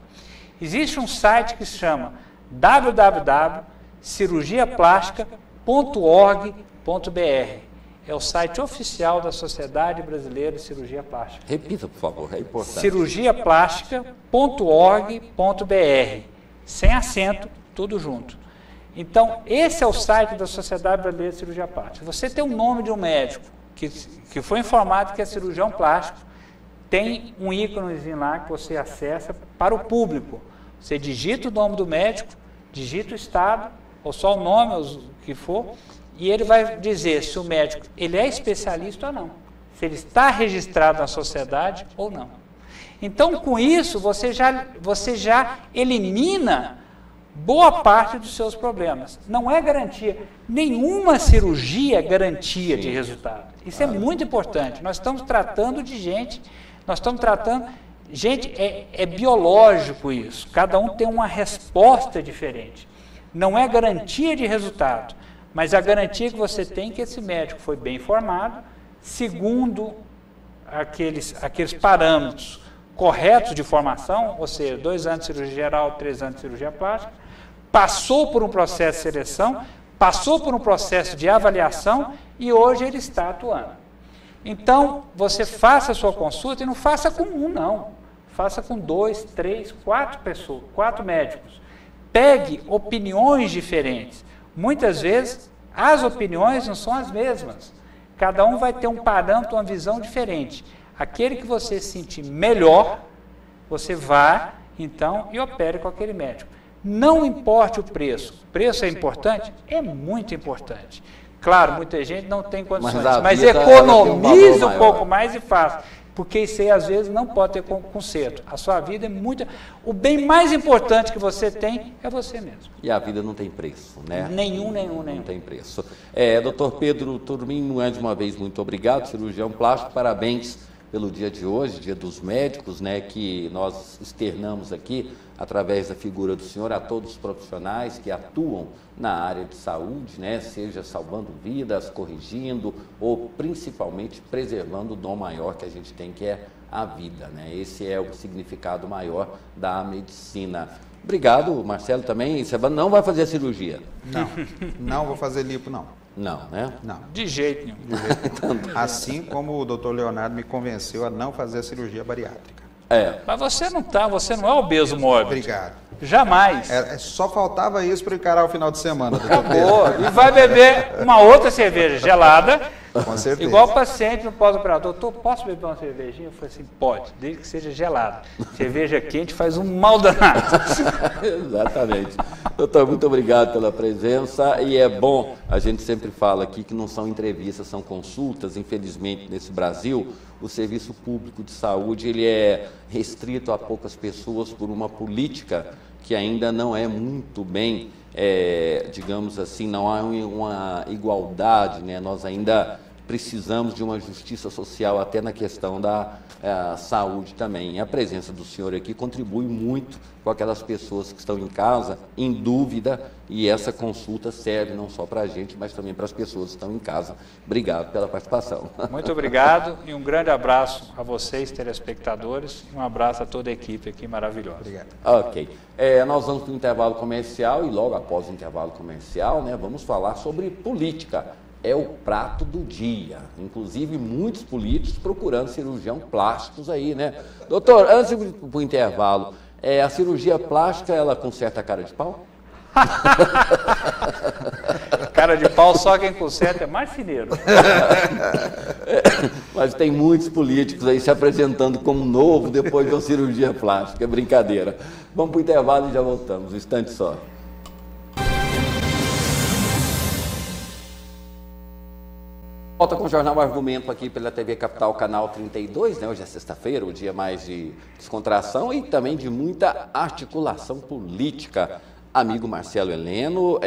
Existe um site que se chama www.cirurgiaplástica.org.br. É o site oficial da Sociedade Brasileira de Cirurgia Plástica. Repita, por favor, é importante. cirurgiaplástica.org.br. Sem acento, tudo junto. Então, esse é o site da Sociedade Brasileira de Cirurgia Plástica. Você tem o nome de um médico que foi informado que é cirurgião plástico, tem um íconezinho lá que você acessa para o público. Você digita o nome do médico, digita o estado, ou só o nome, o que for, e ele vai dizer se o médico ele é especialista ou não, se ele está registrado na sociedade ou não. Então, com isso, você já elimina boa parte dos seus problemas. Não é garantia. Nenhuma cirurgia é garantia de resultado. Isso é muito importante. Nós estamos tratando de gente, é biológico isso. Cada um tem uma resposta diferente. Não é garantia de resultado, mas a garantia que você tem é que esse médico foi bem formado, segundo aqueles parâmetros corretos de formação, ou seja, 2 anos de cirurgia geral, 3 anos de cirurgia plástica, passou por um processo de seleção, passou por um processo de avaliação e hoje ele está atuando. Então, você faça a sua consulta e não faça com um, não. Faça com 2, 3, 4 pessoas, 4 médicos. Pegue opiniões diferentes. Muitas vezes, as opiniões não são as mesmas. Cada um vai ter um parâmetro, uma visão diferente. Aquele que você se sentir melhor, você vá, então, e opere com aquele médico. Não importe o preço. O preço é importante? É muito importante. Claro, muita gente não tem condições, mas economiza um pouco mais e faz. Porque isso aí, às vezes, não pode ter conserto. A sua vida é muito... O bem mais importante que você tem é você mesmo. E a vida não tem preço, né? Nenhum. Não tem preço. Doutor Pedro Turmin, mais uma vez, muito obrigado, cirurgião plástico, parabéns pelo dia de hoje, Dia dos Médicos, né, que nós externamos aqui, através da figura do senhor, a todos os profissionais que atuam na área de saúde, né, seja salvando vidas, corrigindo ou principalmente preservando o dom maior que a gente tem, que é a vida, né? Esse é o significado maior da medicina. Obrigado, Marcelo, também. Você não vai fazer a cirurgia? Não vou fazer lipo, não. Não, né? Não. De jeito nenhum. Assim como o doutor Leonardo me convenceu a não fazer a cirurgia bariátrica. Mas você não é obeso mórbido. Obrigado. Jamais. Só faltava isso para encarar o final de semana, doutor Acabou. Pedro. E vai beber uma outra cerveja gelada. Com certeza. Igual o paciente no pós-operatório. Doutor, posso beber uma cervejinha? Eu falei assim, pode, desde que seja gelada. Cerveja quente faz um mal danado. Exatamente. Doutor, muito obrigado pela presença. E é bom, a gente sempre fala aqui que não são entrevistas, são consultas. Infelizmente, nesse Brasil, o serviço público de saúde ele é restrito a poucas pessoas por uma política que ainda não é muito bem, digamos assim, não há uma igualdade, né? Nós ainda precisamos de uma justiça social até na questão da saúde também. E a presença do senhor aqui contribui muito com aquelas pessoas que estão em casa, em dúvida, e essa consulta serve não só para a gente, mas também para as pessoas que estão em casa. Obrigado pela participação. Muito obrigado e um grande abraço a vocês, telespectadores, e um abraço a toda a equipe aqui maravilhosa. Obrigado. Ok. Nós vamos para o intervalo comercial e logo após o intervalo comercial, né, vamos falar sobre política. É o prato do dia. Inclusive, muitos políticos procurando cirurgião plásticos aí, né? Doutor, antes de ir para o intervalo, a cirurgia plástica, ela conserta a cara de pau? Cara de pau, só quem conserta é marceneiro. Mas tem muitos políticos aí se apresentando como novo depois da cirurgia plástica. É brincadeira. Vamos para o intervalo e já voltamos. Um instante só. Volta com o Jornal Argumento aqui pela TV Capital, canal 32, né? Hoje é sexta-feira, o dia mais de descontração e também de muita articulação política. Amigo Marcelo Heleno,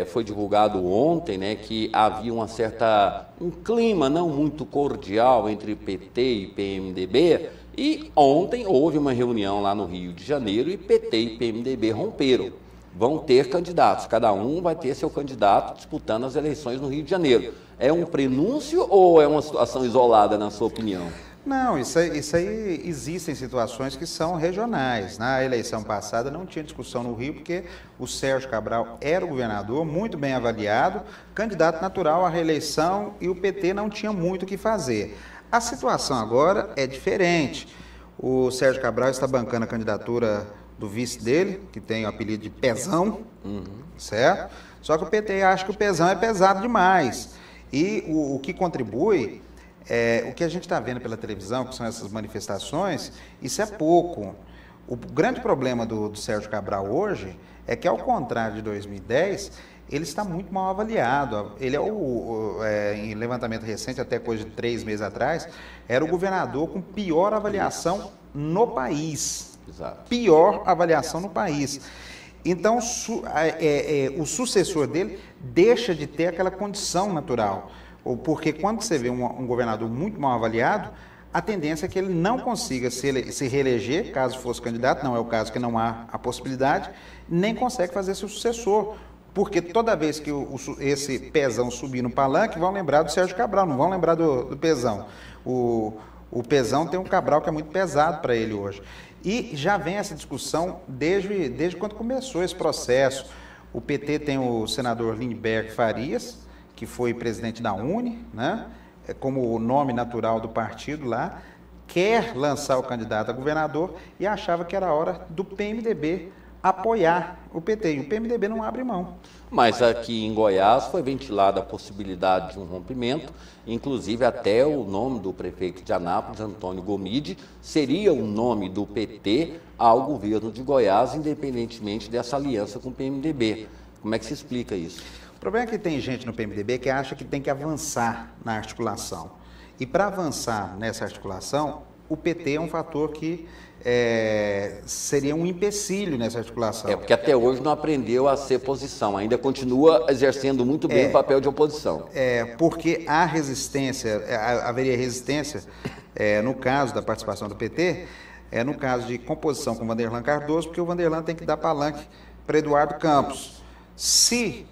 foi divulgado ontem, né, que havia um clima não muito cordial entre PT e PMDB, e ontem houve uma reunião lá no Rio de Janeiro e PT e PMDB romperam. Vão ter candidatos, cada um vai ter seu candidato disputando as eleições no Rio de Janeiro. É um prenúncio ou é uma situação isolada, na sua opinião? Não, isso aí existem situações que são regionais. Na eleição passada não tinha discussão no Rio, porque o Sérgio Cabral era o governador, muito bem avaliado, candidato natural à reeleição, e o PT não tinha muito o que fazer. A situação agora é diferente. O Sérgio Cabral está bancando a candidatura do vice dele, que tem o apelido de Pezão, certo? Só que o PT acha que o Pezão é pesado demais. E o que contribui O que a gente está vendo pela televisão, que são essas manifestações, isso é pouco. O grande problema do Sérgio Cabral hoje é que, ao contrário de 2010, ele está muito mal avaliado. Ele em levantamento recente, até coisa de 3 meses atrás, era o governador com pior avaliação no país. Exato. Pior avaliação no país. Então, o sucessor dele deixa de ter aquela condição natural. Porque quando você vê um governador muito mal avaliado, a tendência é que ele não consiga se reeleger, caso fosse candidato, não é o caso, que não há a possibilidade, nem consegue fazer seu sucessor. Porque toda vez que esse Pezão subir no palanque, vão lembrar do Sérgio Cabral, não vão lembrar do Pezão. O Pezão tem um Cabral que é muito pesado para ele hoje. E já vem essa discussão desde quando começou esse processo. O PT tem o senador Lindbergh Farias, que foi presidente da UNE, né? Como o nome natural do partido lá, quer lançar o candidato a governador e achava que era a hora do PMDB apoiar o PT. E o PMDB não abre mão. Mas aqui em Goiás foi ventilada a possibilidade de um rompimento, inclusive até o nome do prefeito de Anápolis, Antônio Gomide, seria o nome do PT ao governo de Goiás, independentemente dessa aliança com o PMDB. Como é que se explica isso? O problema é que tem gente no PMDB que acha que tem que avançar na articulação. E para avançar nessa articulação, o PT é um fator que seria um empecilho nessa articulação. Porque até hoje não aprendeu a ser posição, ainda continua exercendo muito bem o papel de oposição. Porque há resistência, haveria resistência, no caso da participação do PT, no caso de composição com o Vanderlan Cardoso, porque o Vanderlan tem que dar palanque para Eduardo Campos. Se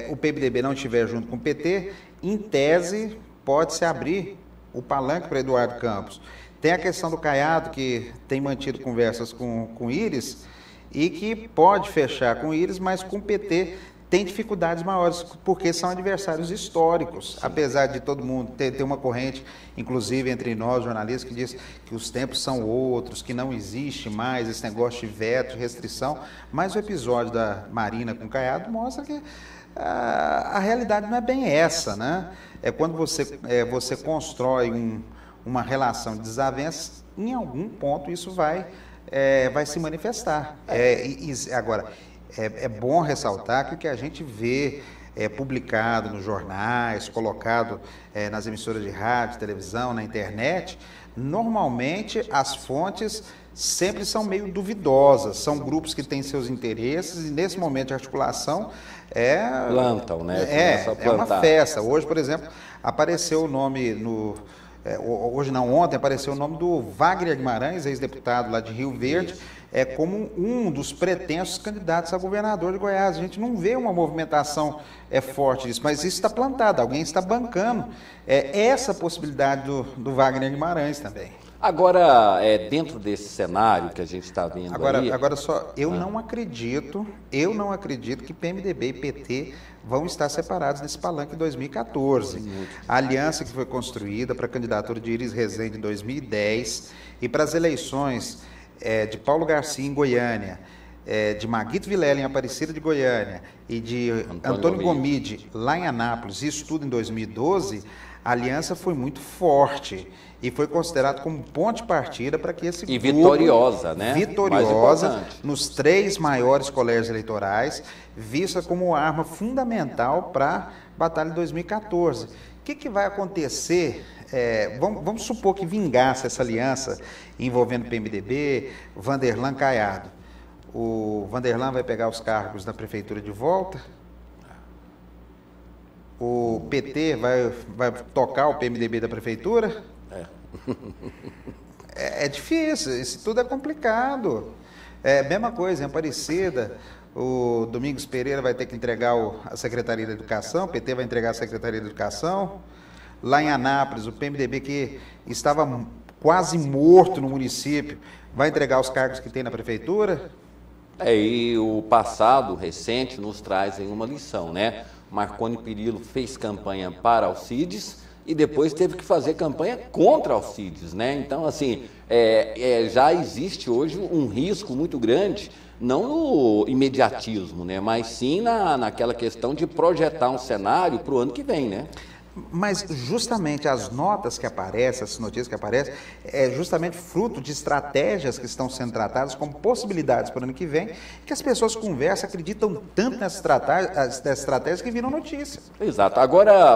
o PMDB não estiver junto com o PT, em tese, pode-se abrir o palanque para Eduardo Campos. Tem a questão do Caiado, que tem mantido conversas com Íris e que pode fechar com Íris, mas com o PT tem dificuldades maiores, porque são adversários históricos. Sim. Apesar de todo mundo ter uma corrente, inclusive entre nós, jornalistas, que diz que os tempos são outros, que não existe mais esse negócio de veto, de restrição, mas o episódio da Marina com o Caiado mostra que a realidade não é bem essa, né? É quando você constrói uma relação de desavença, em algum ponto isso vai se manifestar. Agora, é bom ressaltar que o que a gente vê publicado nos jornais, colocado nas emissoras de rádio, televisão, na internet, normalmente as fontes sempre são meio duvidosas, são grupos que têm seus interesses e nesse momento de articulação plantam, né? É uma festa. Hoje, por exemplo, apareceu o nome ontem apareceu o nome do Wagner Guimarães, ex-deputado lá de Rio Verde, como um dos pretensos candidatos a governador de Goiás. A gente não vê uma movimentação forte disso, mas isso está plantado, alguém está bancando essa possibilidade do Wagner Guimarães também. Agora, dentro desse cenário que a gente está vendo Agora só, eu não acredito que PMDB e PT vão estar separados nesse palanque em 2014. A aliança que foi construída para a candidatura de Iris Rezende em 2010 e para as eleições de Paulo Garcia em Goiânia, de Maguito Vilela em Aparecida de Goiânia e de Antônio Gomide lá em Anápolis, isso tudo em 2012, a aliança foi muito forte e foi considerado como ponto de partida para que esse grupo... E vitoriosa, né? Vitoriosa nos 3 maiores colégios eleitorais, vista como arma fundamental para a batalha de 2014. O que vai acontecer? Vamos supor que vingasse essa aliança envolvendo PMDB, Vanderlan Caiado. O Vanderlan vai pegar os cargos da prefeitura de volta? O PT vai tocar o PMDB da prefeitura? É difícil, isso tudo é complicado. Mesma coisa, em Aparecida, o Domingos Pereira vai ter que entregar a Secretaria da Educação, o PT vai entregar a Secretaria da Educação. Lá em Anápolis, o PMDB, que estava quase morto no município, vai entregar os cargos que tem na prefeitura? E o passado recente nos traz aí uma lição, né? Marconi Perillo fez campanha para Alcides e depois teve que fazer campanha contra Alcides, né? Então, assim, já existe hoje um risco muito grande, não no imediatismo, né? Mas sim naquela questão de projetar um cenário para o ano que vem, né? Mas justamente as notas que aparecem, as notícias que aparecem, é justamente fruto de estratégias que estão sendo tratadas como possibilidades para o ano que vem, que as pessoas conversam, acreditam tanto nessas estratégias que viram notícia. Exato. Agora,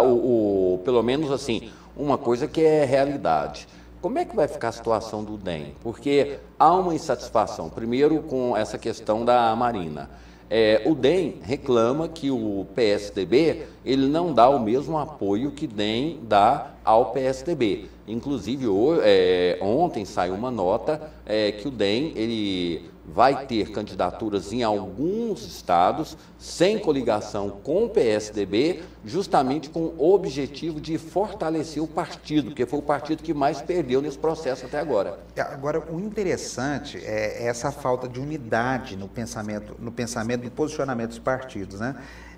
pelo menos assim, uma coisa que é realidade. Como é que vai ficar a situação do DEM? Porque há uma insatisfação, primeiro com essa questão da Marina. O DEM reclama que o PSDB ele não dá o mesmo apoio que DEM dá ao PSDB. Inclusive, ontem saiu uma nota que o DEM ele vai ter candidaturas em alguns estados sem coligação com o PSDB, justamente com o objetivo de fortalecer o partido, porque foi o partido que mais perdeu nesse processo até agora. Agora, o interessante é essa falta de unidade no pensamento, no posicionamento dos partidos, né?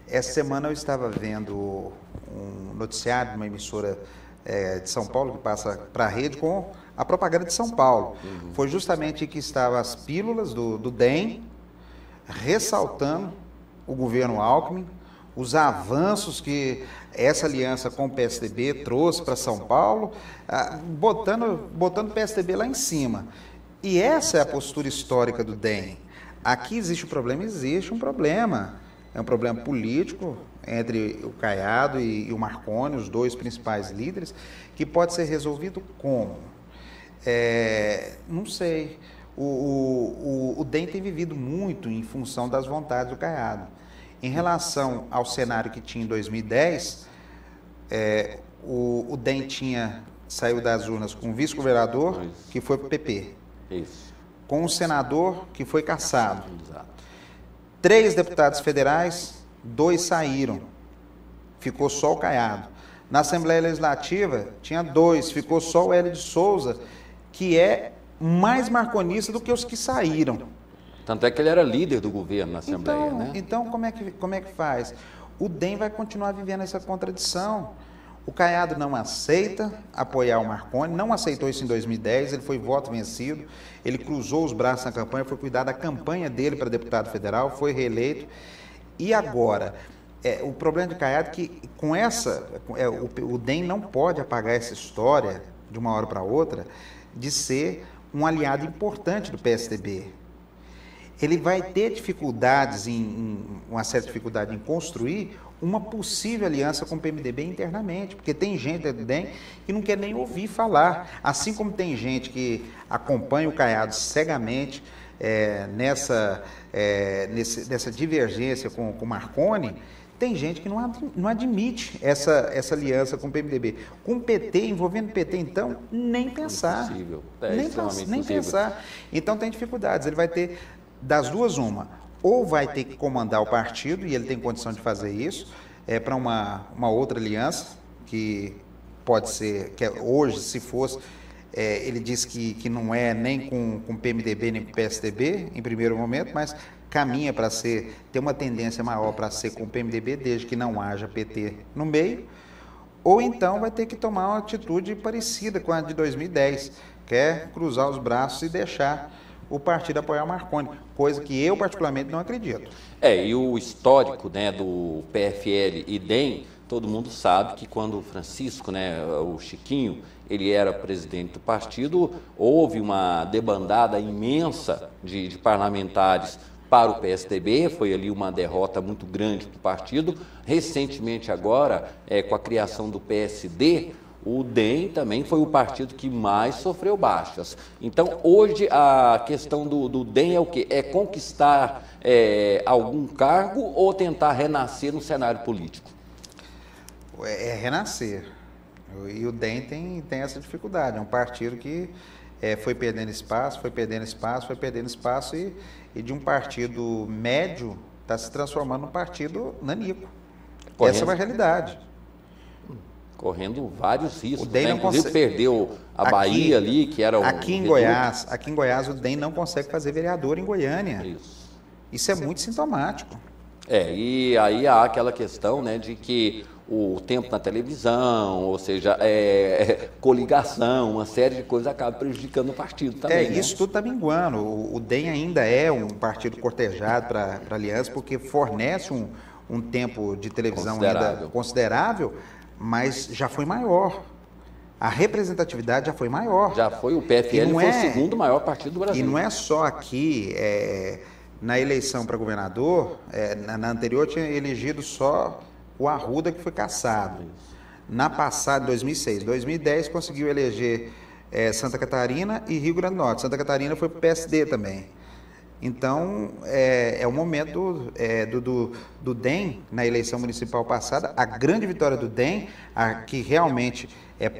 Essa semana eu estava vendo um noticiário de uma emissora de São Paulo, que passa para a rede, com a propaganda de São Paulo. Foi justamente que estavam as pílulas do DEM, ressaltando o governo Alckmin, os avanços que essa aliança com o PSDB trouxe para São Paulo, botando o PSDB lá em cima. E essa é a postura histórica do DEM. Aqui existe um problema? Existe um problema. É um problema político entre o Caiado e o Marconi, os dois principais líderes, que pode ser resolvido como? Não sei. O DEM tem vivido muito em função das vontades do Caiado. Em relação ao cenário que tinha em 2010, o DEM saiu das urnas com um vice-governador que foi para o PP. Isso. Com um senador que foi cassado. Exato. 3 deputados federais, 2 saíram, ficou só o Caiado. Na Assembleia Legislativa, tinha 2, ficou só o Hélio de Souza, que é mais marconista do que os que saíram. Tanto é que ele era líder do governo na Assembleia, né? Então como é que faz? O DEM vai continuar vivendo essa contradição. O Caiado não aceita apoiar o Marconi, não aceitou isso em 2010, ele foi voto vencido, ele cruzou os braços na campanha, foi cuidar da campanha dele para deputado federal, foi reeleito. E agora, o problema de Caiado é que o DEM não pode apagar essa história de uma hora para outra de ser um aliado importante do PSDB. Ele vai ter dificuldades, uma certa dificuldade em construir uma possível aliança com o PMDB internamente, porque tem gente do DEM que não quer nem ouvir falar, assim como tem gente que acompanha o Caiado cegamente nessa divergência com o Marconi. Tem gente que não admite essa aliança com o PMDB. Com o PT, envolvendo o PT, então, nem pensar. Impossível. Nem pensar. Então tem dificuldades. Ele vai ter, das duas, uma. Ou vai ter que comandar o partido, e ele tem condição de fazer isso, para uma outra aliança, que pode ser, que hoje, se fosse, ele disse que não é nem com o PMDB, nem com o PSDB, em primeiro momento, mas caminha para ter uma tendência maior para ser com o PMDB, desde que não haja PT no meio, ou então vai ter que tomar uma atitude parecida com a de 2010, que é cruzar os braços e deixar o partido apoiar o Marconi, coisa que eu particularmente não acredito. E o histórico, né, do PFL e DEM, todo mundo sabe que quando o Francisco, né, o Chiquinho, ele era presidente do partido, houve uma debandada imensa de parlamentares para o PSDB, foi ali uma derrota muito grande para o partido. Recentemente agora, com a criação do PSD, o DEM também foi o partido que mais sofreu baixas. Então, hoje, a questão do DEM é o quê? É conquistar algum cargo ou tentar renascer no cenário político? É renascer. E o DEM tem essa dificuldade. É um partido que foi perdendo espaço, e de um partido médio está se transformando num partido nanico. Essa é uma realidade. Correndo vários riscos, o DEM né? não Inclusive consegue... perdeu a Bahia ali, que era aqui em Goiás, o DEM não consegue fazer vereador em Goiânia. Isso é muito sintomático. E aí há aquela questão, né, de que o tempo na televisão, ou seja, coligação, uma série de coisas acaba prejudicando o partido também. Isso tudo está minguando. O DEM ainda é um partido cortejado para a aliança, porque fornece um tempo de televisão ainda considerável, mas já foi maior. A representatividade já foi maior. Já foi, o PFL foi o segundo maior partido do Brasil. E não é só aqui, na eleição para governador, na anterior tinha elegido só o Arruda, que foi cassado. Na passada, 2006, 2010 conseguiu eleger Santa Catarina e Rio Grande do Norte. Santa Catarina foi para o PSD também. Então, é o momento do DEM, na eleição municipal passada, a grande vitória do DEM, a que realmente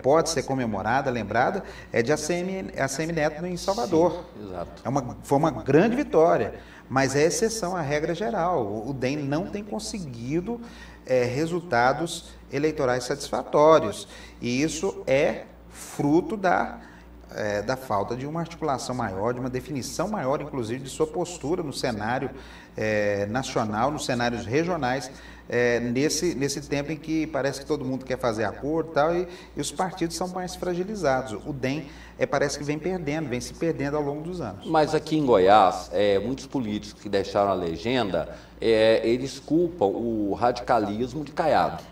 pode ser comemorada, lembrada, é de ACM Neto em Salvador. Sim, exato. Foi uma grande vitória, mas é exceção à regra geral. O DEM não tem conseguido resultados eleitorais satisfatórios, e isso é fruto da falta de uma articulação maior, de uma definição maior, inclusive, de sua postura no cenário nacional, nos cenários regionais, nesse tempo em que parece que todo mundo quer fazer acordo e tal, e os partidos são mais fragilizados. O DEM parece que vem se perdendo ao longo dos anos. Mas aqui em Goiás, muitos políticos que deixaram a legenda, eles culpam o radicalismo de Caiado.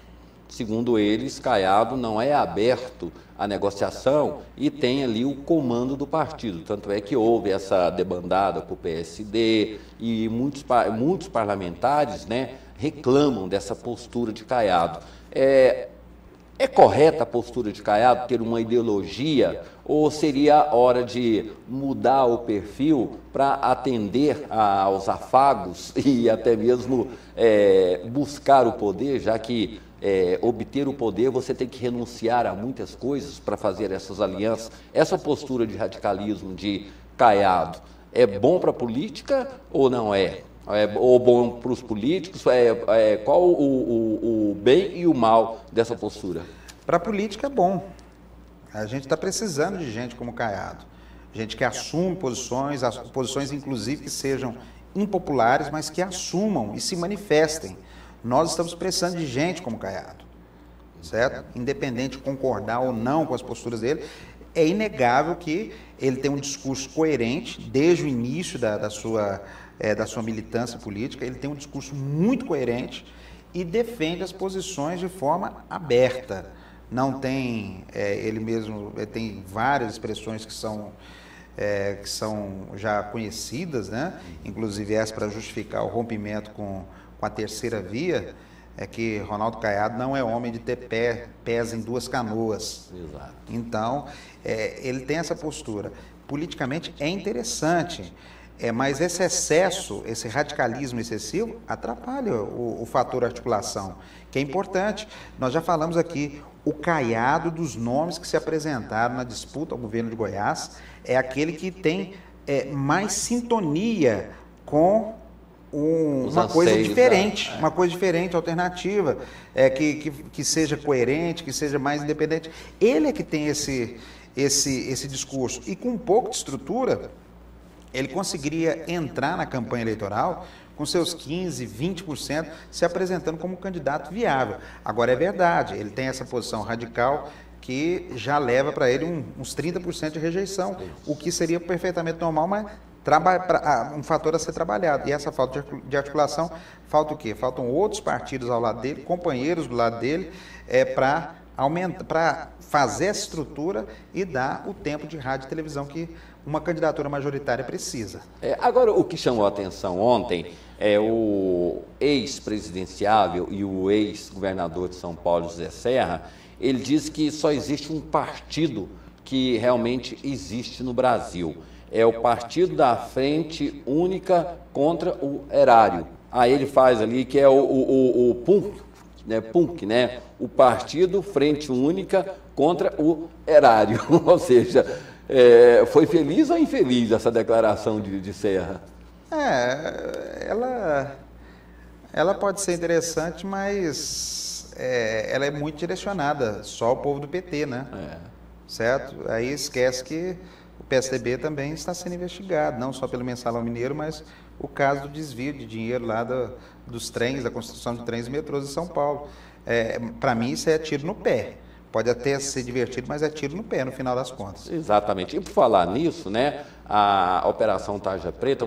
Segundo eles, Caiado não é aberto à negociação e tem ali o comando do partido. Tanto é que houve essa debandada com o PSD e muitos parlamentares, né, reclamam dessa postura de Caiado. É correta a postura de Caiado ter uma ideologia ou seria hora de mudar o perfil para atender aos afagos e até mesmo buscar o poder, já que obter o poder, você tem que renunciar a muitas coisas para fazer essas alianças? Essa postura de radicalismo de Caiado é bom para a política ou não é? Ou bom para os políticos? Qual o bem e o mal dessa postura? Para a política é bom. A gente está precisando de gente como Caiado. Gente que assume posições inclusive que sejam impopulares, mas que assumam e se manifestem. Nós estamos precisando de gente como Caiado, certo? Independente de concordar ou não com as posturas dele, é inegável que ele tem um discurso coerente desde o início da sua militância política. Ele tem um discurso muito coerente e defende as posições de forma aberta. Não tem, ele mesmo tem várias expressões que são já conhecidas, né? Inclusive essa para justificar o rompimento com a terceira via, que Ronaldo Caiado não é homem de ter pés em duas canoas. Exato. Então, ele tem essa postura. Politicamente é interessante, mas esse excesso, esse radicalismo excessivo, atrapalha o fator articulação, que é importante. Nós já falamos aqui, o Caiado dos nomes que se apresentaram na disputa ao governo de Goiás é aquele que tem mais sintonia com uma coisa diferente, alternativa, que seja coerente, que seja mais independente. Ele é que tem esse discurso. E com um pouco de estrutura, ele conseguiria entrar na campanha eleitoral com seus 15%, 20%, se apresentando como um candidato viável. Agora, é verdade, ele tem essa posição radical que já leva para ele uns 30% de rejeição, o que seria perfeitamente normal, mas um fator a ser trabalhado. E essa falta de articulação, falta o quê? Faltam outros partidos ao lado dele, companheiros do lado dele, para fazer essa estrutura e dar o tempo de rádio e televisão que uma candidatura majoritária precisa. Agora, o que chamou a atenção ontem é o ex-presidenciável e o ex-governador de São Paulo, José Serra. Ele diz que só existe um partido que realmente existe no Brasil. É o Partido da Frente Única contra o Erário. Aí ele faz ali que é o PUNC, né? O Partido Frente Única contra o Erário. Ou seja, foi feliz ou infeliz essa declaração de Serra? Ela pode ser interessante, mas ela é muito direcionada só ao povo do PT, né? Certo? Aí esquece que o PSDB também está sendo investigado, não só pelo Mensalão Mineiro, mas o caso do desvio de dinheiro lá dos trens, da construção de trens e metrôs em São Paulo. Para mim, isso é tiro no pé. Pode até ser divertido, mas é tiro no pé, no final das contas. Exatamente. E por falar nisso, né, a Operação Tarja Preta...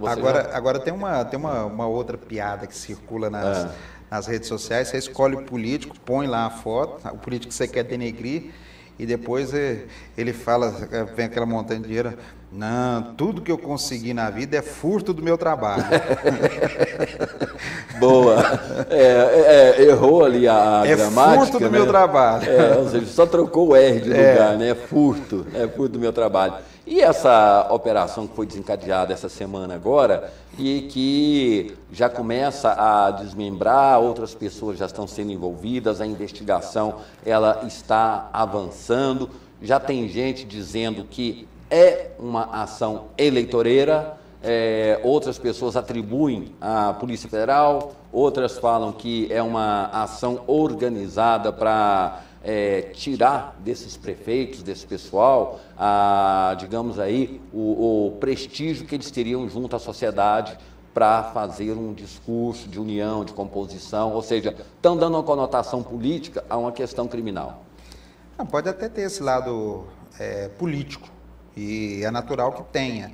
Agora tem uma outra piada que circula nas redes sociais, você escolhe o político, põe lá a foto, o político que você quer denegrir, e depois ele fala, vem aquela montanha de dinheiro, não, tudo que eu consegui na vida é furto do meu trabalho. Boa. Errou ali a gramática. Furto do meu trabalho. Ou seja, só trocou o R de lugar, né? Furto do meu trabalho. E essa operação que foi desencadeada essa semana agora, e que já começa a desmembrar, outras pessoas já estão sendo envolvidas, a investigação ela está avançando, já tem gente dizendo que é uma ação eleitoreira, outras pessoas atribuem à Polícia Federal, outras falam que é uma ação organizada para tirar desses prefeitos, desse pessoal, digamos aí, o prestígio que eles teriam junto à sociedade para fazer um discurso de união, de composição, ou seja, estão dando uma conotação política a uma questão criminal. Não, pode até ter esse lado político, e é natural que tenha.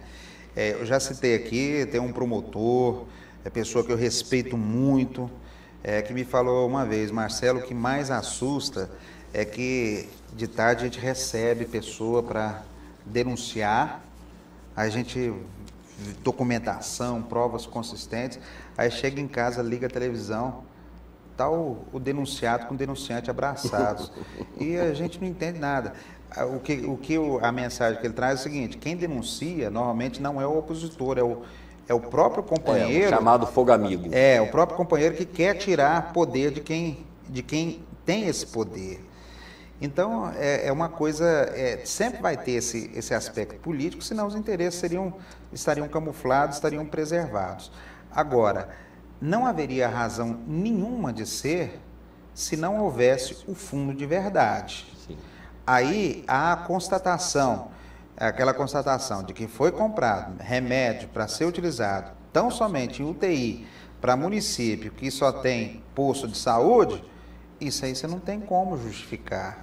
Eu já citei aqui, tem um promotor, pessoa que eu respeito muito, que me falou uma vez, Marcelo, o que mais assusta é que de tarde a gente recebe pessoa para denunciar, a gente documentação, provas consistentes, aí chega em casa, liga a televisão, tá o denunciado com o denunciante abraçados, e a gente não entende nada. A mensagem que ele traz é o seguinte, quem denuncia normalmente não é o opositor, é o próprio companheiro. O chamado fogo amigo. O próprio companheiro que quer tirar poder de quem tem esse poder. Então, é uma coisa, sempre vai ter esse aspecto político, senão os interesses estariam camuflados, estariam preservados. Agora, não haveria razão nenhuma de ser se não houvesse o fundo de verdade. Sim. Aí, há a constatação, aquela constatação de que foi comprado remédio para ser utilizado tão somente em UTI para município que só tem posto de saúde, isso aí você não tem como justificar.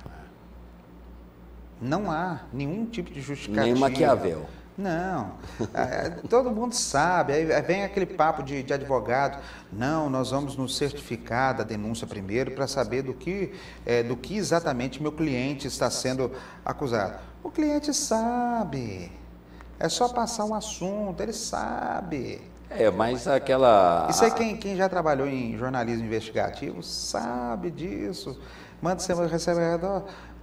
Não há nenhum tipo de justificativa. Nem Maquiavel. Não, todo mundo sabe, aí vem aquele papo de advogado, não, nós vamos nos certificar da denúncia primeiro para saber do que exatamente meu cliente está sendo acusado. O cliente sabe, é só passar o assunto, ele sabe. Mas aquela... Isso aí quem já trabalhou em jornalismo investigativo sabe disso. Manda você recebe,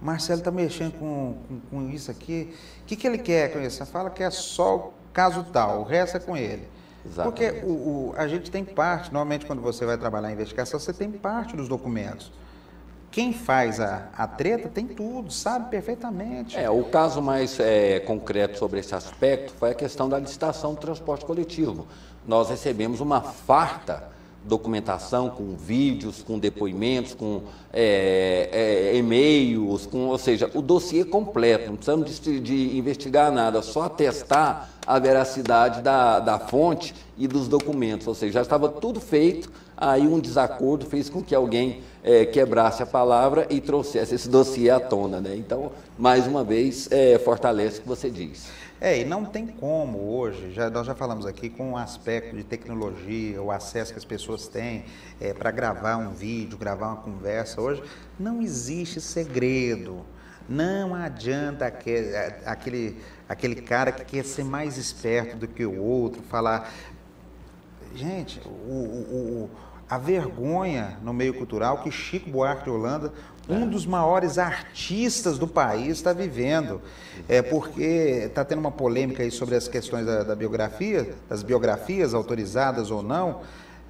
Marcelo está mexendo com isso aqui. O que ele quer com isso? Você fala que é só o caso tal, o resto é com ele. Exatamente. Porque a gente tem parte, normalmente quando você vai trabalhar em investigação, você tem parte dos documentos. Quem faz a treta tem tudo, sabe perfeitamente. O caso mais concreto sobre esse aspecto foi a questão da licitação do transporte coletivo. Nós recebemos uma farta documentação com vídeos, com depoimentos, com e-mails, ou seja, o dossiê completo, não precisamos de investigar nada, só atestar a veracidade da fonte e dos documentos, ou seja, já estava tudo feito, aí um desacordo fez com que alguém quebrasse a palavra e trouxesse esse dossiê à tona, né? Então, mais uma vez, fortalece o que você diz. E não tem como hoje, nós já falamos aqui com o aspecto de tecnologia, o acesso que as pessoas têm para gravar um vídeo, gravar uma conversa, hoje não existe segredo, não adianta aquele cara que quer ser mais esperto do que o outro, falar... Gente, a vergonha no meio cultural que Chico Buarque de Holanda, um dos maiores artistas do país, está vivendo. Porque está tendo uma polêmica aí sobre as questões da biografia, das biografias autorizadas ou não,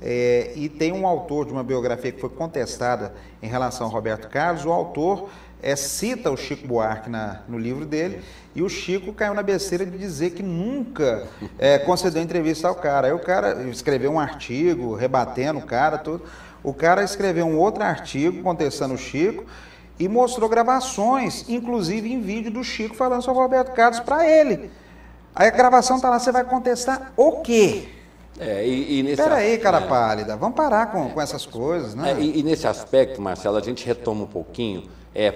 e tem um autor de uma biografia que foi contestada em relação ao Roberto Carlos, o autor cita o Chico Buarque no livro dele, e o Chico caiu na besteira de dizer que nunca concedeu entrevista ao cara. Aí o cara escreveu um artigo rebatendo o cara, tudo. O cara escreveu um outro artigo contestando o Chico e mostrou gravações, inclusive em vídeo do Chico falando sobre o Roberto Carlos para ele. Aí a gravação está lá, você vai contestar o quê? Espera aí, cara pálida, vamos parar com essas coisas, né? E nesse aspecto, Marcelo, a gente retoma um pouquinho,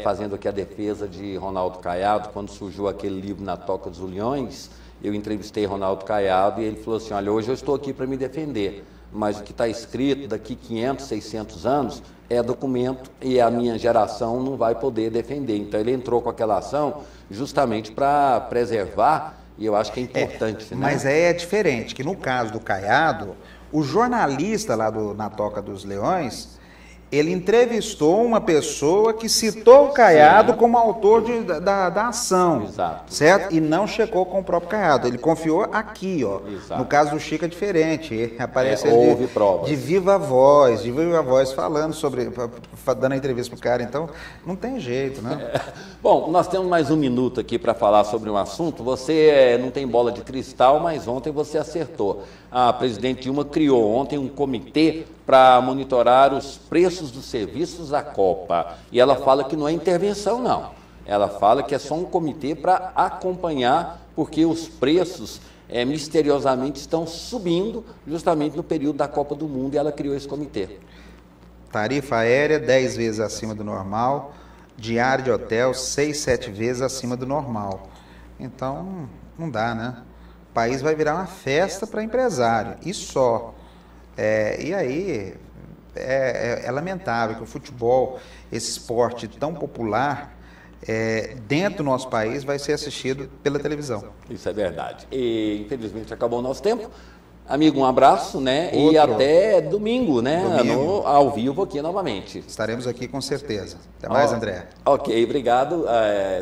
fazendo aqui a defesa de Ronaldo Caiado, quando surgiu aquele livro Na Toca dos Leões, eu entrevistei Ronaldo Caiado e ele falou assim, olha, hoje eu estou aqui para me defender, mas o que está escrito daqui 500, 600 anos é documento e a minha geração não vai poder defender. Então ele entrou com aquela ação justamente para preservar, e eu acho que é importante. Né? Mas é diferente, que no caso do Caiado, o jornalista lá na Toca dos Leões, ele entrevistou uma pessoa que citou o Caiado como autor da ação. Exato. Certo? E não checou com o próprio Caiado. Ele confiou aqui, ó. Exato. No caso do Chico é diferente. Aparece houve provas. de viva voz, falando sobre, dando a entrevista pro cara. Então, não tem jeito, né? Bom, nós temos mais um minuto aqui para falar sobre um assunto. Você não tem bola de cristal, mas ontem você acertou. A presidente Dilma criou ontem um comitê para monitorar os preços dos serviços da Copa. E ela fala que não é intervenção, não. Ela fala que é só um comitê para acompanhar, porque os preços misteriosamente estão subindo justamente no período da Copa do Mundo, e ela criou esse comitê. Tarifa aérea 10 vezes acima do normal, diária de hotel 6, 7 vezes acima do normal. Então, não dá, né? O país vai virar uma festa para empresário, e só. E aí, é lamentável que o futebol, esse esporte tão popular, dentro do nosso país, vai ser assistido pela televisão. Isso é verdade. E, infelizmente, acabou o nosso tempo. Amigo, um abraço, né? Outro. E até domingo, né? Domingo. Ao vivo aqui novamente. Estaremos aqui com certeza. Até mais, André. Ok, obrigado.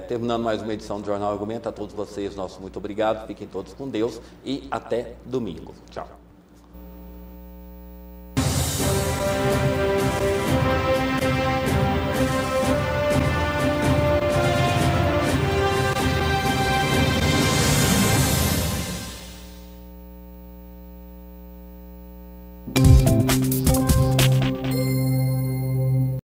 Terminando mais uma edição do Jornal Argumento, a todos vocês, nosso muito obrigado. Fiquem todos com Deus e até domingo. Tchau.